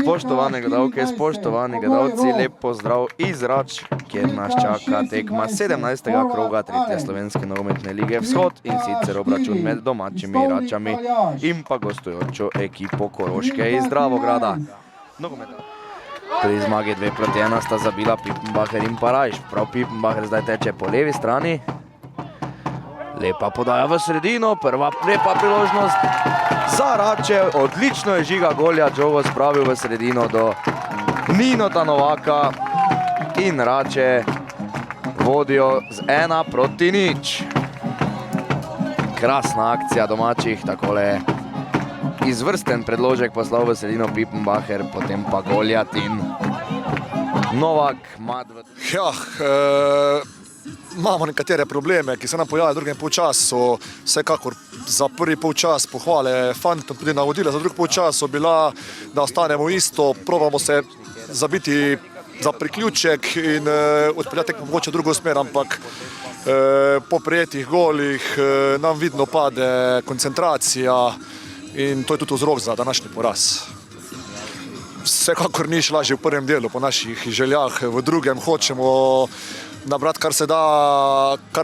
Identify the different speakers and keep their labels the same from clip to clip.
Speaker 1: Spoštovane gledalke, spoštovani gledalci, lep pozdrav iz Rač, kjer nas čaka tekma 17. kroga 3. slovenske nogometne lige Vzhod in sicer obračun med domačimi Račami in pa gostujočo ekipo Koroške iz Dravograda. Pri zmagi 2-1 sta zabila Pippenbacher in pa Rajš. Prav Pippenbacher zdaj teče po levi strani. Lepa podaja v sredino, prva lepa priložnost za Rače. Odlično je Žiga Goljat žogo spravil v sredino do Ninota Novaka in Rače vodijo z 1-0. Krasna akcija domačih, takole izvrsten predložek poslal v sredino Pippenbacher, potem pa Goljat in Novak.
Speaker 2: Imamo nekatere probleme, ki se nam pojavljajo v drugem polčasu. Vsekakor za prvi polčas pohvale fantom, tudi navodila za drugi polčas so bila, da ostanemo isto, probamo se zabiti za priključek in odpeljati tekmo mogoče v drugo smer, ampak po prijetih golih nam vidno pade koncentracija in to je tudi vzrok za današnji poraz. Vsekakor ni šla že v prvem delu po naših željah, v drugem hočemo nabrati kar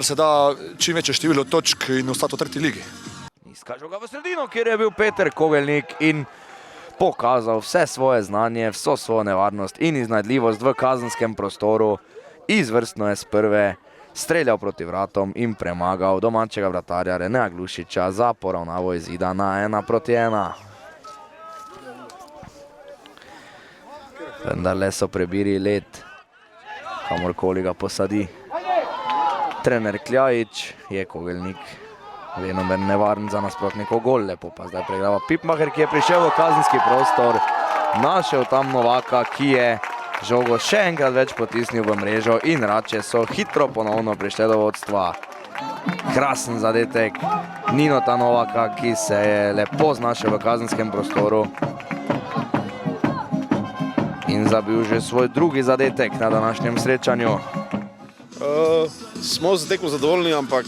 Speaker 2: se da čim večje število točk in ostati v tretji ligi.
Speaker 1: Izkažal ga v sredino, kjer je bil Peter Kogelnik in pokazal vse svoje znanje, vso svojo nevarnost in iznajdljivost v kazenskem prostoru. Izvrstno je s prve streljal proti vratom in premagal domačega vratarja Reneja Glušiča za poravnavo izida na 1-1. Vendarle so prebiri led, kamorkoli ga posadi. Trener Kljajič, je Kogelnik venomer nevaren za nasprotnikov gol. Lepo pa zdaj preigrava Pippenbacher, ki je prišel v kazenski prostor, našel tam Novaka, ki je žogo še enkrat več potisnil v mrežo in Rače so hitro ponovno prišle do vodstva. Krasen zadetek Ninota Novaka, ki se je lepo znašel v kazenskem prostoru in zabil že svoj drugi zadetek na današnjem srečanju.
Speaker 3: Smo za tekmo zadovoljni, ampak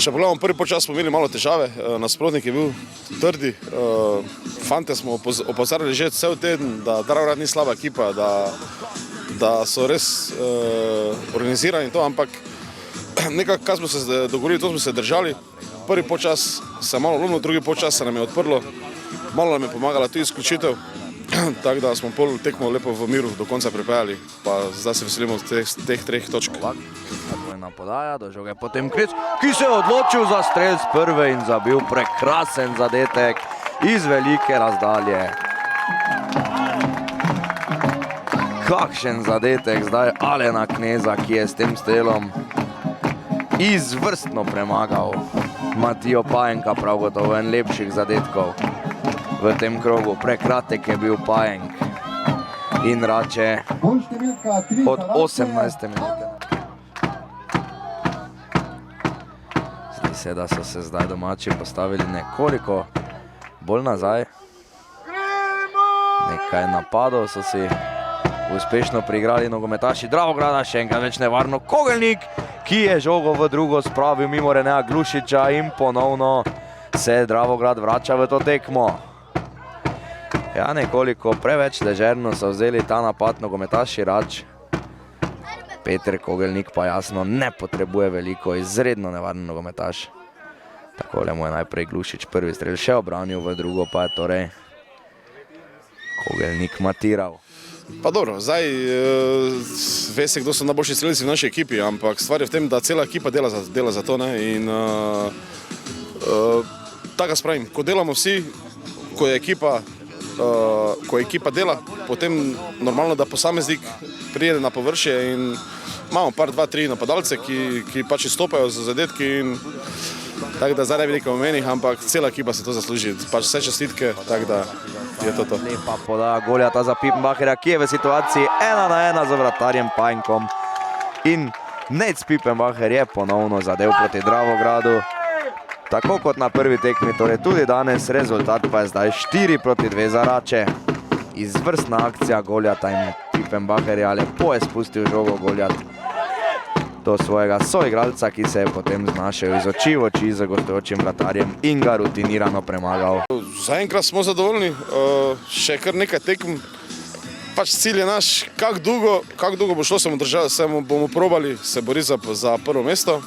Speaker 3: če pogledamo prvi polčas smo imeli malo težave, nasprotnik je bil trdi. Fante smo opozarjali že cel teden, da Dravograd ni slaba ekipa, da so res organizirani to, ampak nekako, kaj smo se dogovorili, to smo se držali. Prvi polčas se je malo lomilo, drugi polčas se nam je odprlo, malo nam je pomagala tudi izključitev. Tako da smo pol tekmo lepo v miru do konca pripeljali, pa zdaj se veselimo teh 3 točk.
Speaker 1: Takojna podaja do žoge, potem Kric, ki se je odločil za strel z prve in zabil prekrasen zadetek iz velike razdalje. Kakšen zadetek zdaj Alena Kneza, ki je s tem strelom izvrstno premagal Matijo Pajenka, prav gotovo en lepših zadetkov v tem krogu. Prekratek je bil Pajenk in Rače od 18. minute. Zdi se, da so se zdaj domači postavili nekoliko bolj nazaj. Nekaj napadov so si uspešno priigrali nogometaši Dravograda, še enkrat več nevarno Kogelnik, ki je žogo v drugo spravil mimo Reneja Glušiča in ponovno se Dravograd vrača v to tekmo. Ja, nekoliko preveč ležerno so vzeli ta napad nogometaši Rač. Peter Kogelnik pa jasno ne potrebuje veliko, izredno nevaren nogometaš. Takole mu je najprej Glušič prvi strel še obranil, v drugo pa je torej Kogelnik matiral.
Speaker 3: Pa dobro, zdaj ve se, kdo so najboljši strelci v naši ekipi, ampak stvar je v tem, da cela ekipa dela za to, ne, in tako spravim, ko delamo vsi, ko je ekipa dela, potem normalno, da posameznik pride na površje in imamo par, 2-3 napadalce, ki pač izstopajo z zadetki in tako da zdaj ne bi nekaj omenih, ampak cela ekipa se to zasluži, pač vse čestitke, tako da je to.
Speaker 1: Lepa podaja Goljata za Pippenbacherja, ki je v situaciji 1-1 z vratarjem Pajenkom in Nec Pippenbacher je ponovno zadev proti Dravogradu. Tako kot na prvi tekmi, torej tudi danes, rezultat pa je zdaj 4-2 za Rače. Izvrstna akcija Goljata in Pippenbacherja, lepo je spustil žogo Goljat do svojega soigralca, ki se je potem znašel iz oči v oči z gostujočim vratarjem in ga rutinirano premagal.
Speaker 3: Zaenkrat smo zadovoljni, še kar nekaj tekm. Pač cilj je naš, kako dolgo bo šlo, se bomo probali se boriti za prvo mesto.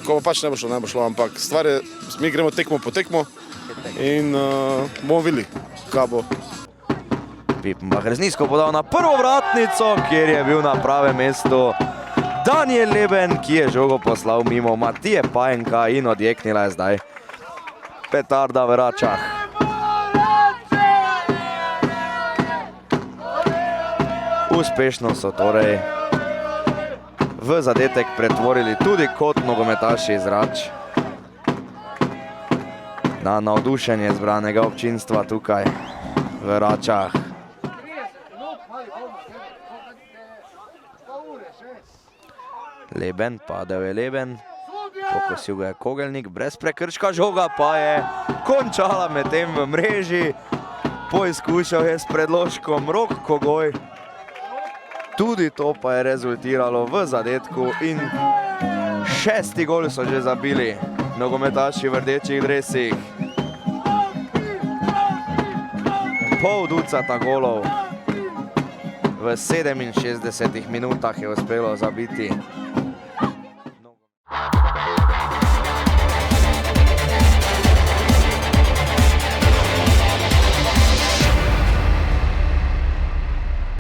Speaker 3: Ko pa pač ne bo šlo, ampak stvar je, mi gremo tekmo po tekmo in bomo videli, kaj bo.
Speaker 1: Pippenbacher z nizko podal na prvo vratnico, kjer je bil na pravem mestu Daniel Leben, ki je žogo poslal mimo Matije Pajenka in odjeknila je zdaj petarda v Račah. Uspešno so torej v zadetek pretvorili tudi kot nogometaši iz Rač. Na navdušenje zbranega občinstva tukaj v Račah. Leben, padel je Leben, pokosil ga je Kogelnik, brez prekrška, žoga pa je končala medtem v mreži. Poizkušal je s predložkom Rok Kogoj. Tudi to pa je rezultiralo v zadetku in 6. gol so že zabili nogometaši v rdečih dresih. Pol ducata golov v 67 minutah je uspelo zabiti